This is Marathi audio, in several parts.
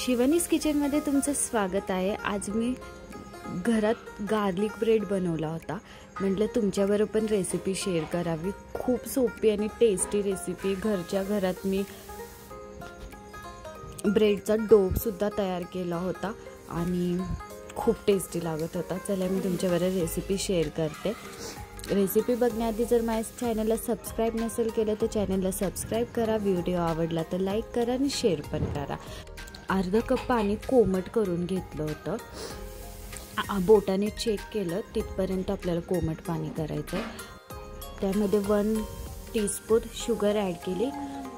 शिवानीज किचनमध्ये तुमचं स्वागत आहे। आज मी घरात गार्लिक ब्रेड बनवला होता। म्हटलं तुमच्याबरोबर पण रेसिपी शेअर करावी। खूप सोपी आणि टेस्टी रेसिपी। घरच्या घरात मी ब्रेडचा डो सुद्धा तयार केला होता आणि खूप टेस्टी लागत होता। चला मी तुमच्याबरोबर रेसिपी शेअर करते। रेसिपी बघण्याआधी जर माझ्या चॅनलला सबस्क्राइब नसेल केलं तर चॅनलला सबस्क्राइब करा। व्हिडिओ आवडला तर लाईक करा आणि शेअर पण करा। अर्धा कप पाणी कोमट करून घेतलं होतं। बोटाने चेक केलं तिथपर्यंत आपल्याला कोमट पाणी करायचं आहे। त्यामध्ये 1 टीस्पून शुगर ॲड केली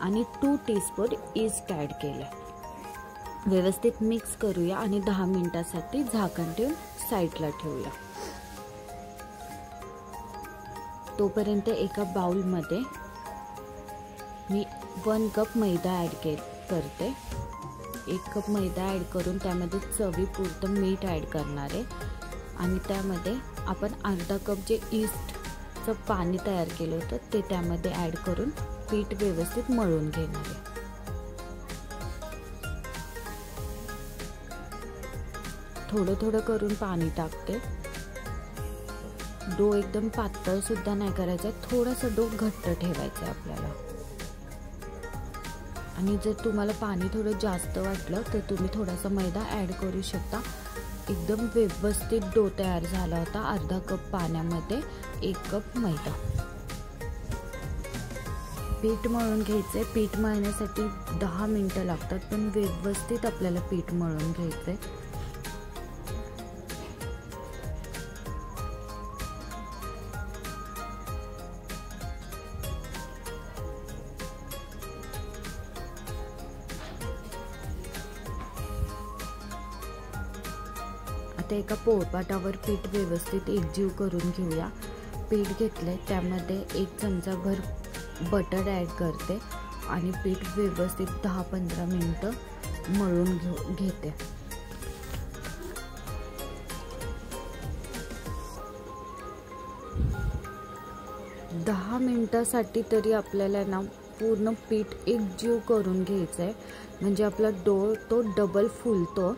आणि 2 टीस्पून ईस्ट ॲड केलं। व्यवस्थित मिक्स करूया आणि 10 मिनिटांसाठी झाकण ठेवून साईडला ठेवूया। तोपर्यंत एका बाउलमध्ये मी 1 कप मैदा ॲड करते। 1 कप मैदा ॲड करून त्यामध्ये चवीपुरतं मीठ ॲड करणार आहे आणि त्यामध्ये आपण अर्धा कप जे ईस्टचं पाणी तयार केलं होतं ते त्यामध्ये ॲड करून पीठ व्यवस्थित मळून घेणार आहे। थोडं थोडं करून पाणी टाकते। डो एकदम पातळ सुद्धा नाही करायचा, थोडासा डो घट्ट ठेवायचा आहे आपल्याला। आणि जर तुम्हाला पाणी थोडं जास्त वाटलं तर तुम्ही थोडासा मैदा ॲड करू शकता। एकदम व्यवस्थित डो तयार झाला होता। अर्धा कप पाण्यामध्ये 1 कप मैदा। पीठ मळून घ्यायचे। पीठ मळण्यासाठी 10 मिनिटं लागतात, पण व्यवस्थित आपल्याला पीठ मळून घ्यायचे। आता एका पोळपाटावर पीठ व्यवस्थित एकजीव करून घेऊया। पीठ घेतले त्यामध्ये 1 चमचाभर बटर ॲड करते आणि पीठ व्यवस्थित 10-15 मिनिटं मळून घेते। दहा मिनिटासाठी तरी आपल्याला ना पूर्ण पीठ एकजीव करून घ्यायचं आहे, म्हणजे आपला डो तो डबल फुलतो।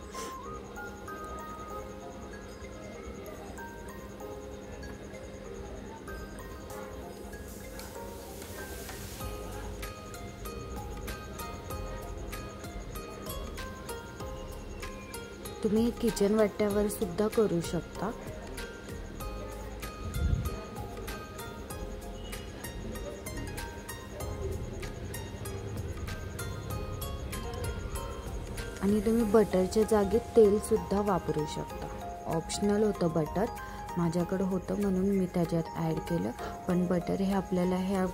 तुम्ही किचन वाट्यावर सुद्धा करू शकता। आणि तुम्ही बटरच्या जागी तेल सुद्धा वापरू शकता। ऑप्शनल होतं बटर, माझ्याकडे होतं म्हणून मी त्याच्यात ॲड केलं, पण बटर हे आपल्याला ह्या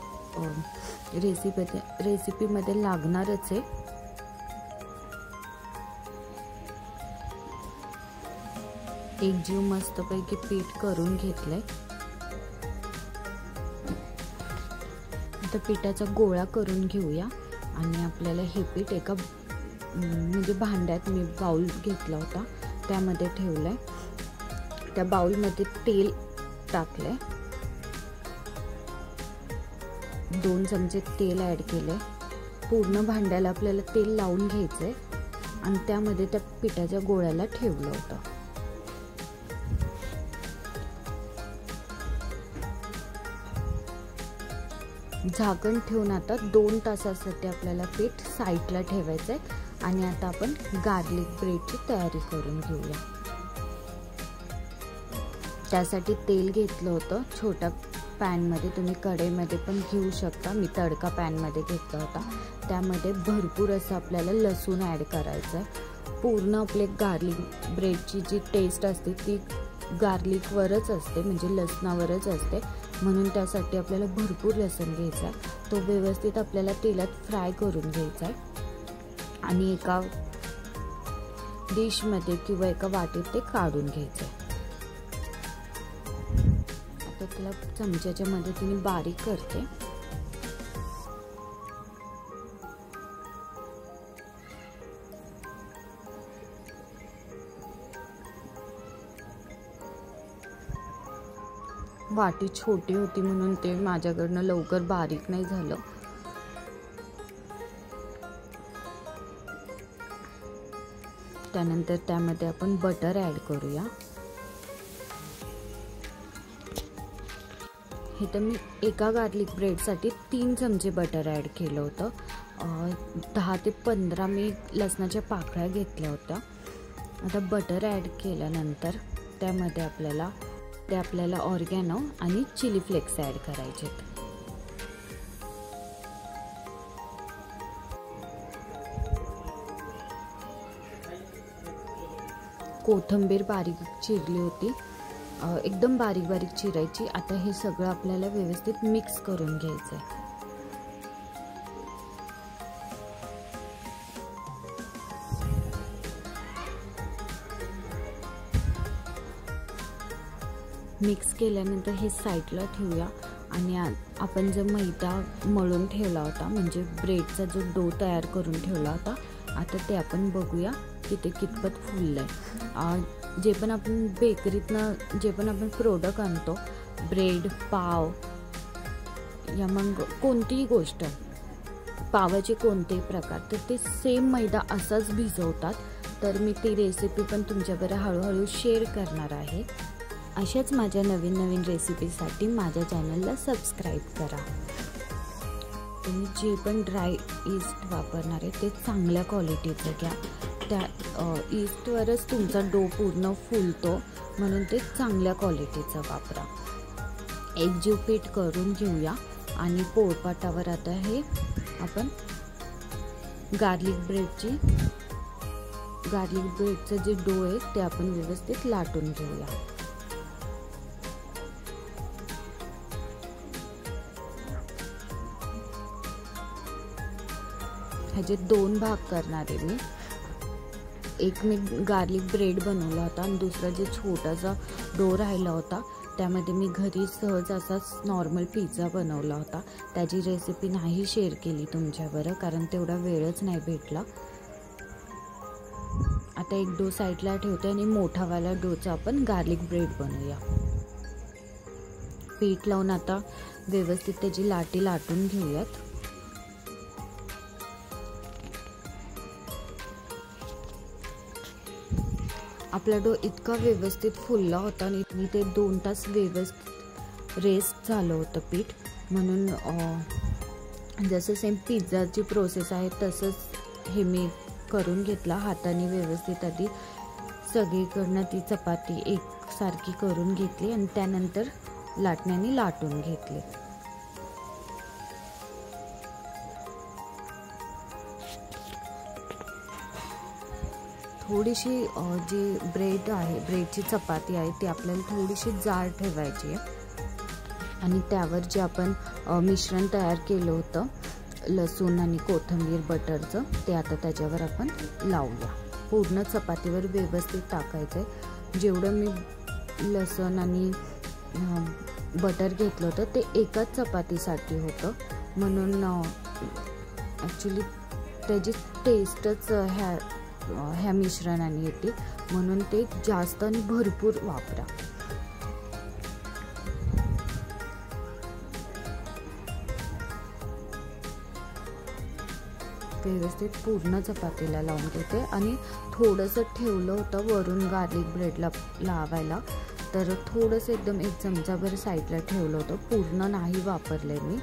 रेसिपीमध्ये लागणारच आहे। एकजीव मस्तपैकी पीठ करून घेतलंय। आता पिठाचा गोळा करून घेऊया आणि आपल्याला हे पीठ एका म्हणजे भांड्यात मी बाउल घेतला होता त्यामध्ये ठेवलंय। त्या बाउलमध्ये तेल टाकलंय, 2 चमचे तेल ॲड केले। पूर्ण भांड्याला आपल्याला तेल लावून घ्यायचंय आणि त्यामध्ये त्या पिठाच्या गोळ्याला ठेवलं होतं। झाकण ठेवून आता 2 तासासाठी आपल्याला पीठ साईडला ठेवायचं आहे आणि आता आपण गार्लिक ब्रेडची तयारी करून घेऊया। त्यासाठी तेल घेतलं होतं छोट्या पॅनमध्ये, तुम्ही कढईमध्ये पण घेऊ शकता। मी तडका पॅनमध्ये घेतला होता। त्यामध्ये भरपूर असं आपल्याला लसूण ॲड करायचं आहे। पूर्ण आपले गार्लिक ब्रेडची जी टेस्ट असते ती गार्लिकवरच असते, म्हणजे लसणावरच असते, म्हणून त्यासाठी आपल्याला भरपूर लसूण घ्यायचा आहे। तो व्यवस्थित आपल्याला तेलात फ्राय करून घ्यायचा आहे आणि एका डिशमध्ये किंवा एका वाटीत ते काढून घ्यायचं आहे। आता त्याला चमच्याच्या मदतीने बारीक करते। वाटी छोटी होती म्हणून ते माझ्याकडनं लवकर बारीक नाही झालं। त्यानंतर त्यामध्ये आपण बटर ॲड करूया। हे तर मी एका गार्लिक ब्रेडसाठी 3 चमचे बटर ॲड केलं होतं। 10 ते 15 मी लसणाच्या पाकळ्या घेतल्या होत्या। आता बटर ॲड केल्यानंतर त्यामध्ये आपल्याला ऑर्गॅनो आणि चिली फ्लेक्स ॲड करायचे। कोथिंबीर बारीक चिरली होती, एकदम बारीक बारीक चिरायची। आता हे सगळं आपल्याला व्यवस्थित मिक्स करून घ्यायचं आहे। मिक्स केल्यानंतर हे साईडला ठेवूया आणि आपण जो मैदा मळून ठेवला होता, म्हणजे ब्रेडचा जो डो तयार करून ठेवला होता, आता ते आपण बघूया की ते कितपत फुललं आहे। जे पण आपण बेकरीतनं जे पण आपण प्रोडक्ट आणतो, ब्रेड, पाव या मग कोणतीही गोष्ट, पावाचे कोणतेही प्रकार, तर ते सेम मैदा असाच भिजवतात। तर मी ती रेसिपी पण तुमच्याबरोबर हळूहळू शेअर करणार आहे। अशाच माझ्या नवीन नवीन रेसिपीसाठी माझ्या चॅनलला सबस्क्राईब करा। तुम्ही जे पण ड्राय ईस्ट वापरणार आहे ते चांगल्या क्वालिटीचं घ्या। त्या ईस्टवरच तुमचा डो पूर्ण फुलतो, म्हणून ते चांगल्या क्वालिटीचं वापरा। एकजीव पीठ करून घेऊया आणि पोळपाटावर आता हे आपण गार्लिक ब्रेडचं जे डो आहे ते आपण व्यवस्थित लाटून घेऊया। ह्याचे 2 भाग करणार आहे मी। एक मी गार्लिक ब्रेड बनवला होता आणि दुसरा जे छोटासा डो राहिला होता त्यामध्ये मी घरी सहज असाच नॉर्मल पिझ्झा बनवला होता। त्याची रेसिपी नाही शेअर केली तुमच्याबरोबर, कारण तेवढा वेळच नाही भेटला। आता एक डो साईडला ठेवते आणि मोठावाला डोचा आपण गार्लिक ब्रेड बनवूया। पीठ लावून आता व्यवस्थित त्याची लाटी लाटून घेऊयात। आपला डो इतका व्यवस्थित फुलला होता आणि ते 2 तास व्यवस्थित रेस्ट झालं होतं पीठ, म्हणून जसं सेम पिझ्झाची प्रोसेस आहे तसंच हे मी करून घेतला। हाताने व्यवस्थित आधी सगळीकडनं ती चपाती एकसारखी करून घेतली आणि त्यानंतर लाटण्याने लाटून घेतली। थोडीशी जी ब्रेडची चपाती आहे ती आपल्याला थोडीशी जाड ठेवायची आहे आणि त्यावर जे आपण मिश्रण तयार केलं होतं लसूण आणि कोथिंबीर बटरचं, ते आता त्याच्यावर आपण लावूया। पूर्ण चपातीवर व्यवस्थित टाकायचं आहे। जेवढं मी लसूण आणि बटर घेतलं होतं ते एकाच चपातीसाठी होतं, म्हणून ॲक्च्युली त्याची टेस्टच ह्या मिश्रणाने येते, म्हणून ते जास्त आणि भरपूर वापरा। व्यवस्थित पूर्ण चपातीला लावून घेते आणि थोडंसं ठेवलं होतं वरून गार्लिक ब्रेडला लावायला, तर थोडंसं एकदम 1 चमचाभर साईडला ठेवलं होतं, पूर्ण नाही वापरले मी।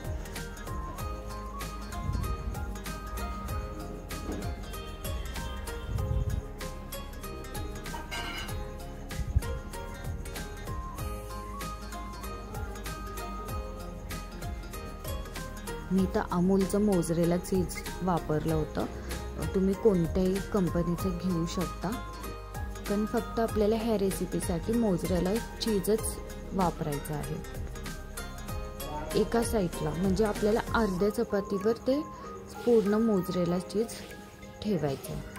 मी तर अमूलचं मोझरेला चीज वापरलं होतं, तुम्ही कोणत्याही कंपनीचं घेऊ शकता, पण फक्त आपल्याला ह्या रेसिपीसाठी मोझरेला चीजच वापरायचं आहे एका साईडला, म्हणजे आपल्याला अर्ध्या चपातीवर ते पूर्ण मोझरेला चीज ठेवायचं आहे।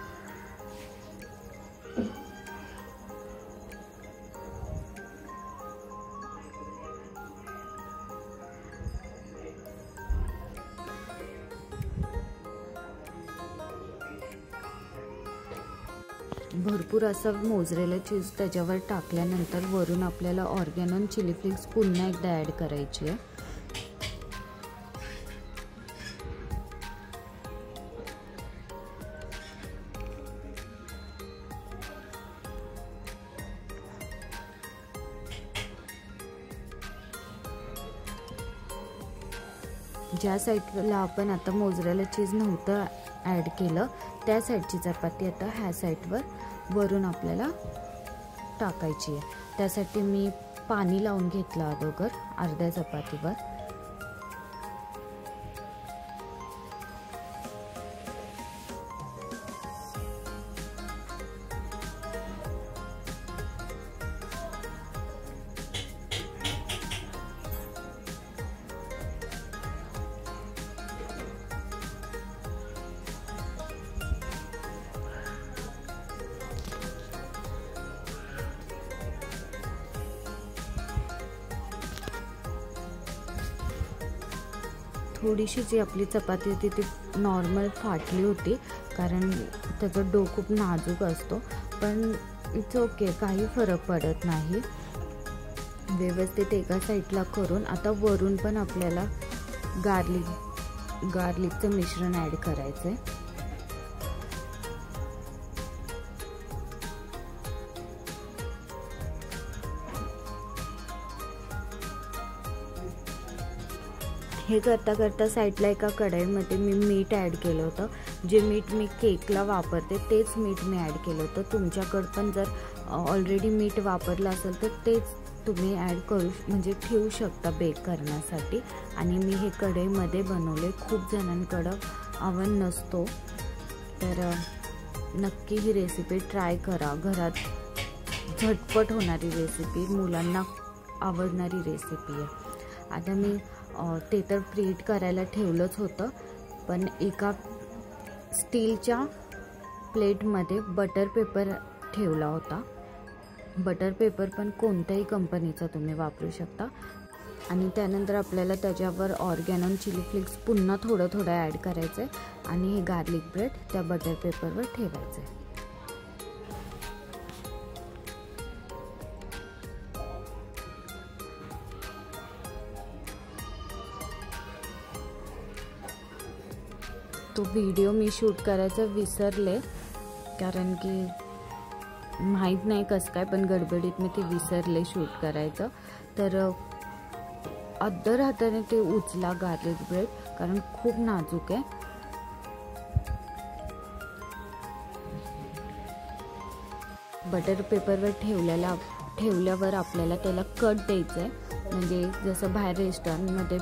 भरपूर असं मोझरेला चीज त्याच्यावर टाकल्यानंतर वरून आपल्याला ऑर्गॅनो आणि चिली फ्लेक्स पुन्हा एकदा ॲड करायची आहे। ज्या साईडला आपण आता मोजरेला चीज नव्हतं ॲड केलं त्या साईडची चपाती आता ह्या साईडवर वरून आपल्याला टाकायची आहे. त्यासाठी मी पाणी लावून घेतलं अगोदर अर्ध्या चपातीवर. थोडीशी जी आपली चपाती होती ती नॉर्मल फाटली होती, कारण त्याचा डो खूप नाजूक असतो, पण इट्स ओके, काही फरक पडत नाही. व्यवस्थित एका साईडला करून आता वरून पण आपल्याला गार्लिकचं मिश्रण ॲड करायचं आहे. हे करता करता साईडला एका कढईमध्ये मी मीठ ॲड केलं होतं. जे मीठ मी केकला वापरते तेच मीठ मी ॲड केलं होतं. तुमच्याकडं पण जर ऑलरेडी मीठ वापरलं असेल तर तेच तुम्ही ॲड करू म्हणजे ठेवू शकता बेक करण्यासाठी. आणि मी हे कढईमध्ये बनवले. खूप जणांकडं अवन नसतो, तर नक्की ही रेसिपी ट्राय करा. घरात झटपट होणारी रेसिपी, मुलांना आवडणारी रेसिपी आहे. आता मी ते तर प्रीहीट करायला ठेवलंच होतं, पण एका स्टीलच्या प्लेटमध्ये बटर पेपर ठेवला होता. बटर पेपर पण कोणत्याही कंपनीचा तुम्ही वापरू शकता. आणि त्यानंतर आपल्याला त्याच्यावर ऑर्गॅनो चिली फ्लेक्स पुन्हा थोडं थोडं ॲड करायचं आहे आणि हे गार्लिक ब्रेड त्या बटर पेपरवर ठेवायचं आहे. तो व्हिडिओ मी शूट करायचं विसरले, कारण की माहीत नाही कसं काय, पण गडबडीत मी ते विसरले शूट करायचं. तर अद्दर हाताने ते उचला गार्लिक ब्रेड, कारण खूप नाजूक आहे. बटर पेपरवर ठेवल्यावर आपल्याला त्याला कट द्यायचं आहे. म्हणजे जसं बाहेर रेस्टॉरंटमध्ये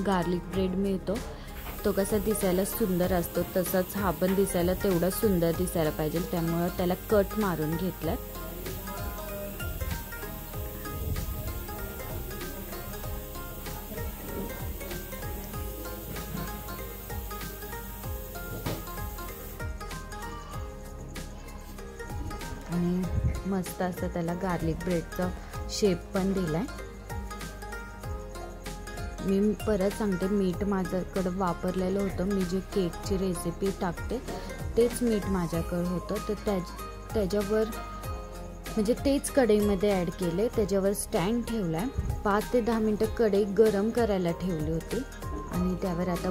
गार्लिक ब्रेड मिळतो तो कसा दिसायला सुंदर असतो, तसाच हा पण दिसायला तेवढा सुंदर दिसायला पाहिजे. त्यामुळं त्याला कट मारून घेतला. आणि मस्त असं त्याला गार्लिक ब्रेडचा शेप पण दिलाय. मी परत सांगते, मीठ माझ्याकडं वापरलेलं होतं. मी जे केकची रेसिपी टाकते तेच मीठ माझ्याकडं होतं. तर त्याच्यावर म्हणजे तेच कढईमध्ये ॲड केले. त्याच्यावर स्टँड ठेवला आहे. 5 ते 10 मिनटं कढई गरम करायला ठेवली होती. आणि त्यावर आता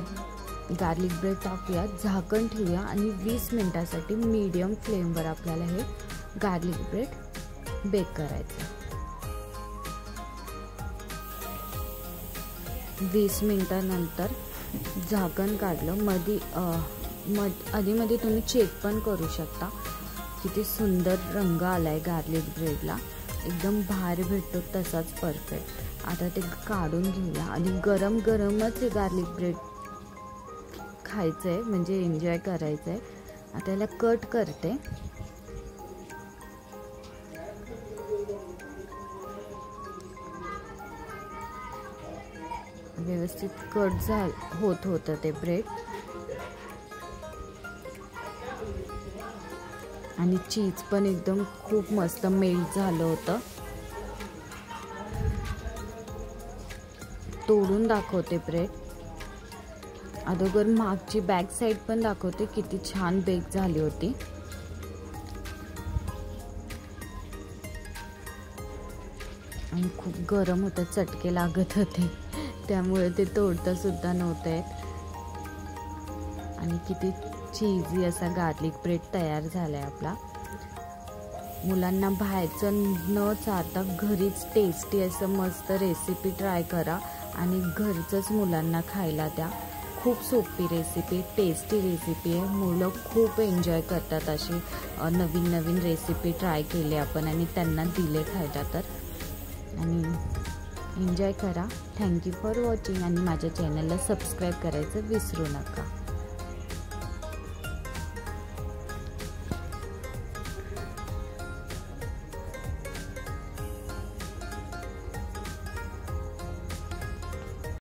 गार्लिक ब्रेड टाकूया, झाकण ठेवूया आणि 20 मिनटासाठी मीडियम फ्लेमवर आपल्याला हे गार्लिक ब्रेड बेक करायचं. 20 मिनटानंतर झाकण काढलं. आधीमध्ये तुम्ही चेक पण करू शकता. किती सुंदर रंग आलाय गार्लिक ब्रेडला, एकदम भारी भेटतो तसाच परफेक्ट. आता ते काढून घेऊया आणि गरम गरमच हे गार्लिक ब्रेड खायचं आहे, म्हणजे एन्जॉय करायचं आहे. आता याला कट करते. व्यवस्थित कट होतं ते ब्रेड. आणि चीज पण एकदम खूप मस्त मेल्ट झालं होतं. तोडून दाखवते ब्रेड. अगोदर मागची बॅक साईड पण दाखवते किती छान बेक झाली होती. आणि खूप गरम होतं, चटके लागत होते, त्यामुळे ते तोडता सुद्धा नव्हतं येत. आणि किती चीजी असा गार्लिक ब्रेड तयार झालाय आपला. मुलांना बाहेरचं न चालता घरीच टेस्टी असं मस्त रेसिपी ट्राय करा आणि घरचंच मुलांना खायला द्या. खूप सोपी रेसिपी, टेस्टी रेसिपी आहे. मुलं खूप एन्जॉय करतात. अशी नवीन नवीन रेसिपी ट्राय केली आपण आणि त्यांना दिले खायला तर. आणि एन्जॉय करा. थँक्यू फॉर वॉचिंग आणि माझ्या चॅनलला सबस्क्राईब करायचं विसरू नका.